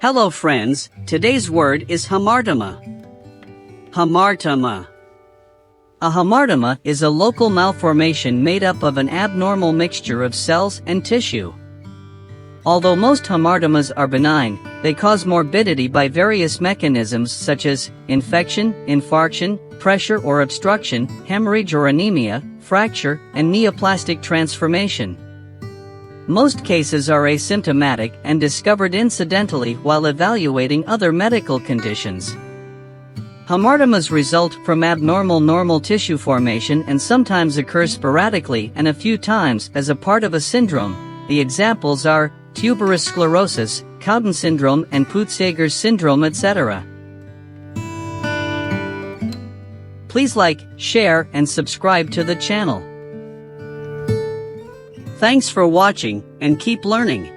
Hello friends, today's word is hamartoma. Hamartoma. A hamartoma is a local malformation made up of an abnormal mixture of cells and tissue. Although most hamartomas are benign, they cause morbidity by various mechanisms such as infection, infarction, pressure or obstruction, hemorrhage or anemia, fracture, and neoplastic transformation. Most cases are asymptomatic and discovered incidentally while evaluating other medical conditions. Hamartomas result from abnormal normal tissue formation and sometimes occur sporadically and a few times as a part of a syndrome. The examples are tuberous sclerosis, Cowden syndrome and Peutz-Jeghers syndrome, etc. Please like, share, and subscribe to the channel. Thanks for watching, and keep learning.